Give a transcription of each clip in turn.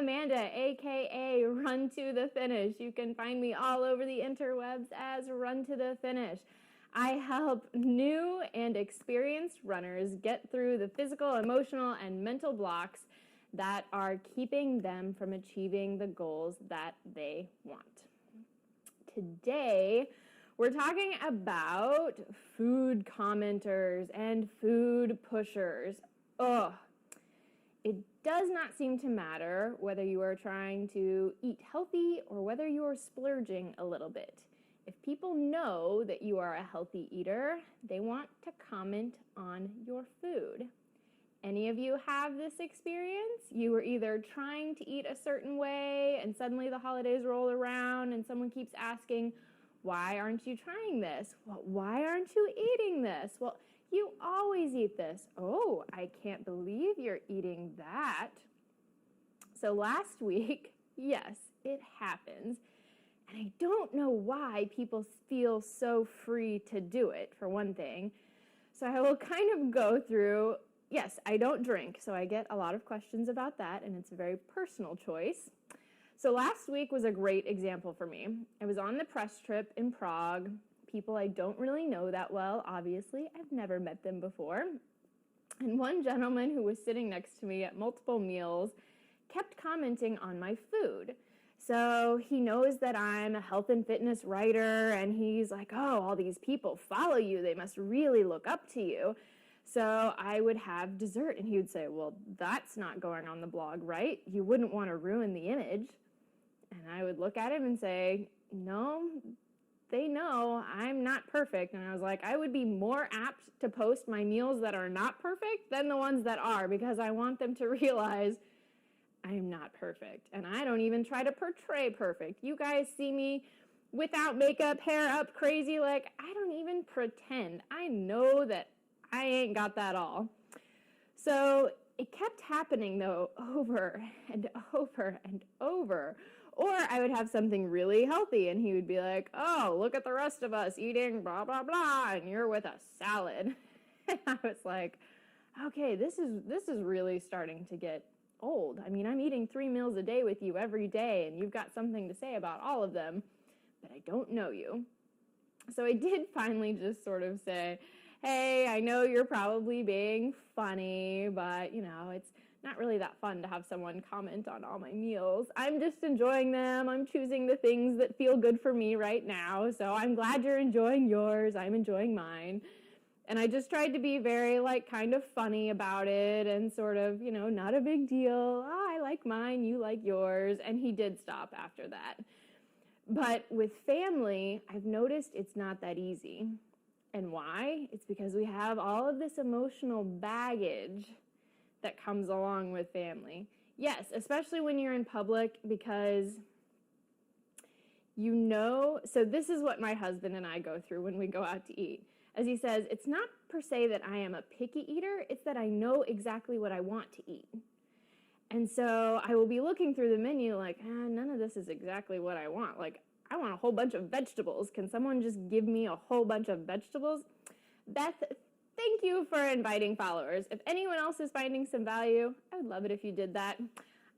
Amanda, aka Run to the Finish. You can find me all over the interwebs as Run to the Finish. I help new and experienced runners get through the physical, emotional, and mental blocks that are keeping them from achieving the goals that they want. Today, we're talking about food commenters and food pushers. It does not seem to matter whether you are trying to eat healthy or whether you are splurging a little bit. If people know that you are a healthy eater, they want to comment on your food. Any of you have this experience? You were either trying to eat a certain way and suddenly the holidays roll around and someone keeps asking, why aren't you trying this? Well, why aren't you eating this? Well, you always eat this. Oh, I can't believe you're eating that. So last week, yes, it happens. And I don't know why people feel so free to do it, for one thing. So I will kind of go through, yes, I don't drink, so I get a lot of questions about that, and it's a very personal choice. So last week was a great example for me. I was on the press trip in Prague. People I don't really know that well, obviously. I've never met them before. And one gentleman who was sitting next to me at multiple meals kept commenting on my food. So he knows that I'm a health and fitness writer, and he's like, oh, all these people follow you. They must really look up to you. So I would have dessert, and he would say, well, that's not going on the blog, right? You wouldn't want to ruin the image. And I would look at him and say, no, they know I'm not perfect. And I was like, I would be more apt to post my meals that are not perfect than the ones that are, because I want them to realize I am not perfect. And I don't even try to portray perfect. You guys see me without makeup, hair up, crazy. Like, I don't even pretend. I know that I ain't got that all. So it kept happening, though, over and over and over. Or I would have something really healthy, and he would be like, oh, look at the rest of us eating blah, blah, blah, and you're with a salad. And I was like, okay, this is really starting to get old. I mean, I'm eating 3 meals a day with you every day, and you've got something to say about all of them, but I don't know you. So I did finally just sort of say, hey, I know you're probably being funny, but, it's not really that fun to have someone comment on all my meals. I'm just enjoying them. I'm choosing the things that feel good for me right now. So I'm glad you're enjoying yours. I'm enjoying mine. And I just tried to be very, kind of funny about it and sort of, not a big deal. Oh, I like mine. You like yours. And he did stop after that. But with family, I've noticed it's not that easy. And why? It's because we have all of this emotional baggage that comes along with family. Yes, especially when you're in public, because so this is what my husband and I go through when we go out to eat. As he says, it's not per se that I am a picky eater, it's that I know exactly what I want to eat. And so I will be looking through the menu like, none of this is exactly what I want. Like, I want a whole bunch of vegetables. Can someone just give me a whole bunch of vegetables? Beth, thank you for inviting followers. If anyone else is finding some value, I would love it if you did that.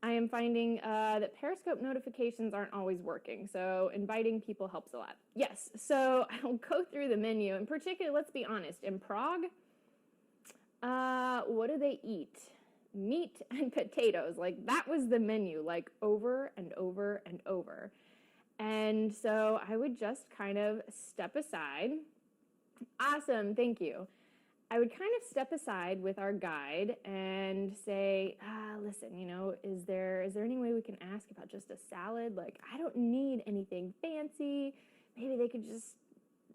I am finding that Periscope notifications aren't always working, so inviting people helps a lot. Yes, so I'll go through the menu. In particular, let's be honest, in Prague, what do they eat? Meat and potatoes. Like, that was the menu, like, over and over and over. And so I would just kind of step aside. Awesome, thank you. I would kind of step aside with our guide and say, listen, is there any way we can ask about just a salad? Like, I don't need anything fancy. Maybe they could just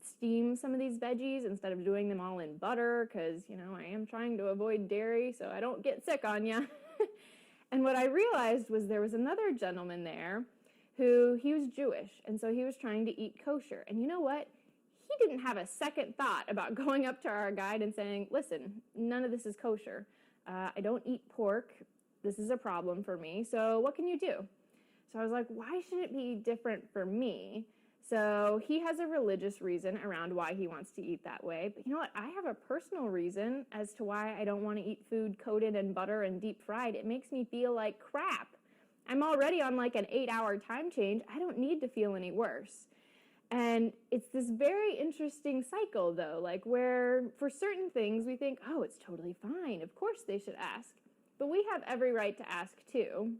steam some of these veggies instead of doing them all in butter, because, I am trying to avoid dairy so I don't get sick on you. And what I realized was there was another gentleman there he was Jewish, and so he was trying to eat kosher. And you know what? He didn't have a second thought about going up to our guide and saying, listen, none of this is kosher. I don't eat pork. This is a problem for me. So what can you do? So I was like, why should it be different for me? So he has a religious reason around why he wants to eat that way. But you know what? I have a personal reason as to why I don't want to eat food coated in butter and deep fried. It makes me feel like crap. I'm already on like an 8-hour time change. I don't need to feel any worse. And it's this very interesting cycle, though, like where for certain things we think, oh, it's totally fine. Of course they should ask. But we have every right to ask too.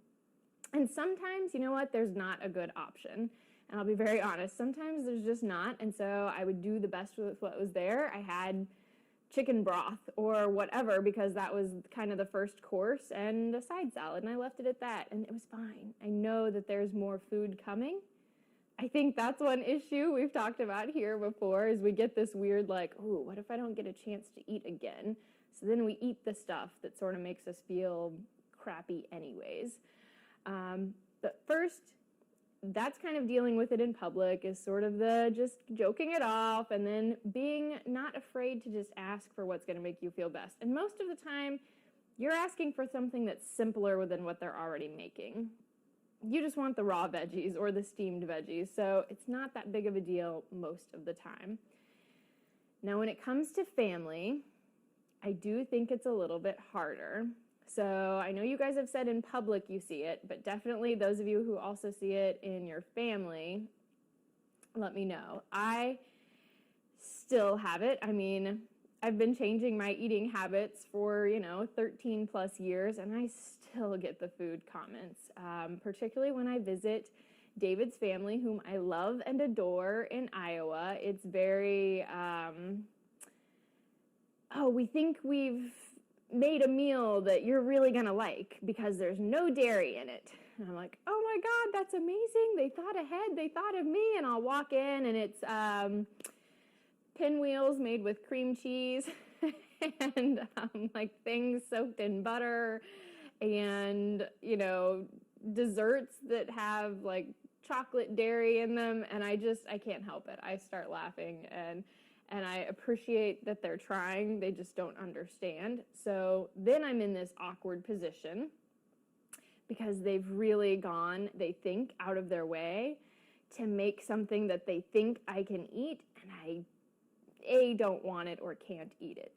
And sometimes, you know what, there's not a good option. And I'll be very honest, sometimes there's just not. And so I would do the best with what was there. I had chicken broth or whatever because that was kind of the first course and a side salad. And I left it at that. And it was fine. I know that there's more food coming. I think that's one issue we've talked about here before is we get this weird like, oh, what if I don't get a chance to eat again? So then we eat the stuff that sort of makes us feel crappy anyways. But first, that's kind of dealing with it in public is sort of the just joking it off and then being not afraid to just ask for what's going to make you feel best. And most of the time, you're asking for something that's simpler than what they're already making. You just want the raw veggies or the steamed veggies, so it's not that big of a deal most of the time. Now, when it comes to family, I do think it's a little bit harder. So I know you guys have said in public you see it, but definitely those of you who also see it in your family, let me know. I still have it. I mean, I've been changing my eating habits for, 13 plus years, and I still get the food comments, particularly when I visit David's family, whom I love and adore in Iowa. It's very, we think we've made a meal that you're really going to like because there's no dairy in it. And I'm like, oh my God, that's amazing. They thought ahead. They thought of me. And I'll walk in and it's pinwheels made with cream cheese and like things soaked in butter and, desserts that have like chocolate dairy in them. And I can't help it. I start laughing and I appreciate that they're trying. They just don't understand. So then I'm in this awkward position because they've really gone, they think, out of their way to make something that they think I can eat, and I don't want it or can't eat it.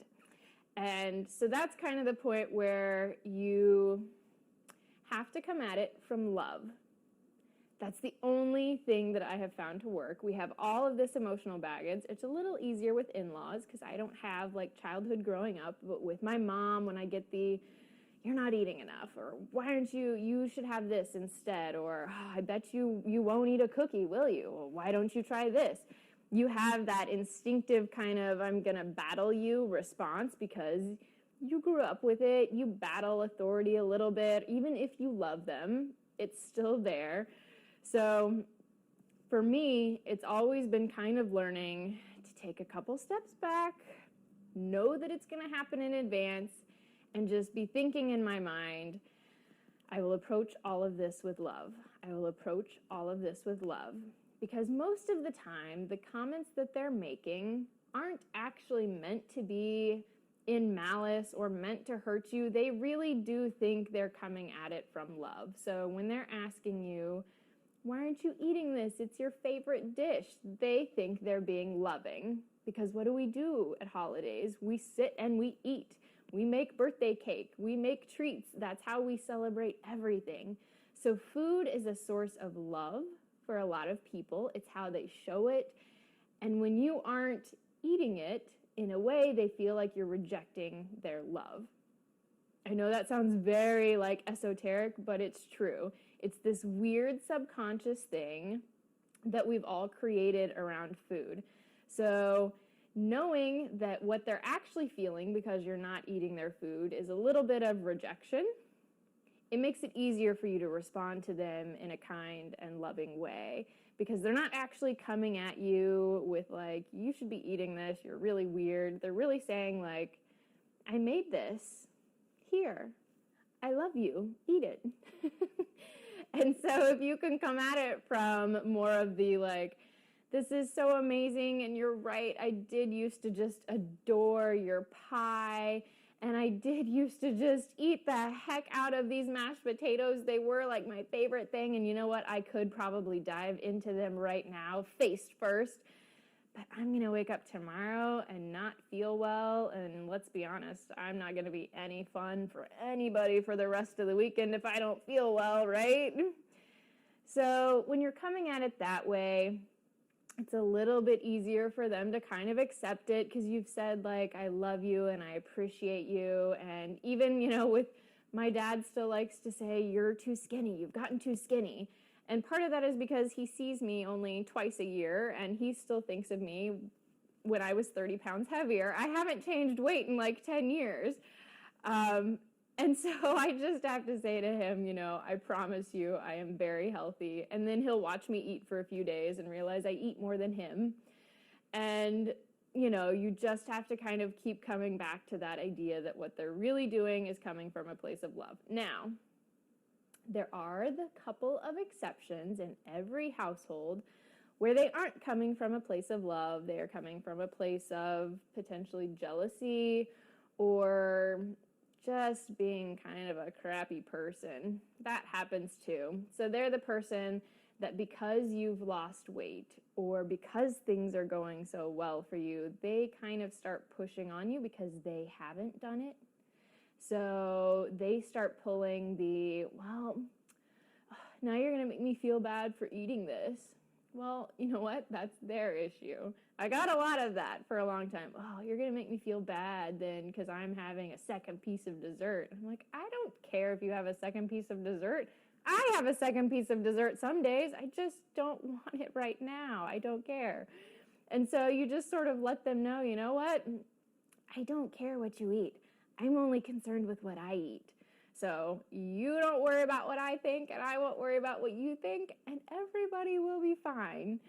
And so that's kind of the point where you have to come at it from love. That's the only thing that I have found to work. We have all of this emotional baggage. It's a little easier with in-laws because I don't have like childhood growing up, but with my mom, when I get the, you're not eating enough, or why aren't you should have this instead, or I bet you won't eat a cookie, will you? Well, why don't you try this? You have that instinctive kind of, I'm going to battle you response because you grew up with it. You battle authority a little bit. Even if you love them, it's still there. So for me, it's always been kind of learning to take a couple steps back, know that it's going to happen in advance, and just be thinking in my mind, I will approach all of this with love. I will approach all of this with love. Because most of the time, the comments that they're making aren't actually meant to be in malice or meant to hurt you. They really do think they're coming at it from love. So when they're asking you, why aren't you eating this? It's your favorite dish. They think they're being loving because what do we do at holidays? We sit and we eat. We make birthday cake. We make treats. That's how we celebrate everything. So food is a source of love for a lot of people. It's how they show it. And when you aren't eating it, in a way, they feel like you're rejecting their love. I know that sounds very like esoteric, but it's true. It's this weird subconscious thing that we've all created around food. So knowing that what they're actually feeling because you're not eating their food is a little bit of rejection, it makes it easier for you to respond to them in a kind and loving way because they're not actually coming at you with like, you should be eating this, you're really weird. They're really saying like, I made this, here, I love you, eat it. And so if you can come at it from more of the like, this is so amazing and you're right, I did used to just adore your pie and I did used to just eat the heck out of these mashed potatoes. They were like my favorite thing and you know what, I could probably dive into them right now, face first. but I'm going to wake up tomorrow and not feel well. And let's be honest, I'm not going to be any fun for anybody for the rest of the weekend if I don't feel well, right? So when you're coming at it that way, it's a little bit easier for them to kind of accept it because you've said, like, I love you and I appreciate you. And even, with my dad still likes to say, you're too skinny, you've gotten too skinny. And part of that is because he sees me only twice a year and he still thinks of me when I was 30 pounds heavier. I haven't changed weight in like 10 years. And so I just have to say to him, I promise you I am very healthy. And then he'll watch me eat for a few days and realize I eat more than him. And, you just have to kind of keep coming back to that idea that what they're really doing is coming from a place of love. Now, there are the couple of exceptions in every household where they aren't coming from a place of love. They are coming from a place of potentially jealousy or just being kind of a crappy person. That happens too. So they're the person that because you've lost weight or because things are going so well for you, they kind of start pushing on you because they haven't done it. So they start pulling now you're going to make me feel bad for eating this. Well, you know what? That's their issue. I got a lot of that for a long time. Oh, you're going to make me feel bad then because I'm having a second piece of dessert. I'm like, I don't care if you have a second piece of dessert. I have a second piece of dessert some days. I just don't want it right now. I don't care. And so you just sort of let them know, you know what? I don't care what you eat. I'm only concerned with what I eat. So you don't worry about what I think, and I won't worry about what you think, and everybody will be fine.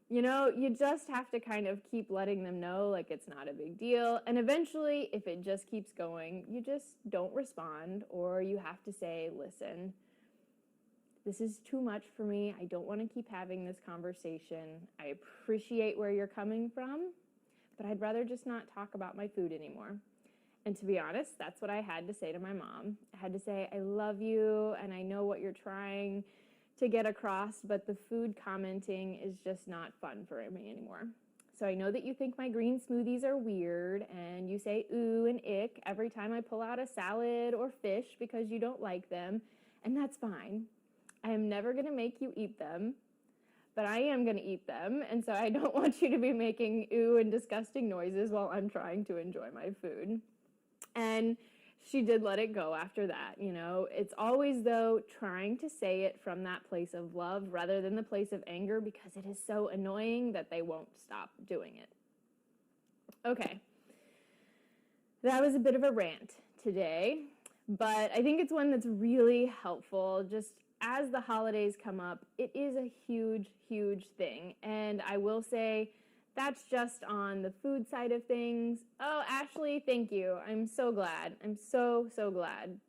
You just have to kind of keep letting them know, like, it's not a big deal. And eventually, if it just keeps going, you just don't respond, or you have to say, listen, this is too much for me. I don't want to keep having this conversation. I appreciate where you're coming from, but I'd rather just not talk about my food anymore. And to be honest, that's what I had to say to my mom. I had to say, I love you, and I know what you're trying to get across, but the food commenting is just not fun for me anymore. So I know that you think my green smoothies are weird, and you say ooh and ick every time I pull out a salad or fish because you don't like them, and that's fine. I am never going to make you eat them, but I am going to eat them, and so I don't want you to be making ooh and disgusting noises while I'm trying to enjoy my food. And she did let it go after that. It's always, though, trying to say it from that place of love rather than the place of anger because it is so annoying that they won't stop doing it. Okay. That was a bit of a rant today, but I think it's one that's really helpful. Just as the holidays come up, it is a huge, huge thing. And I will say, that's just on the food side of things. Oh, Ashley, thank you. I'm so glad. I'm so, so glad.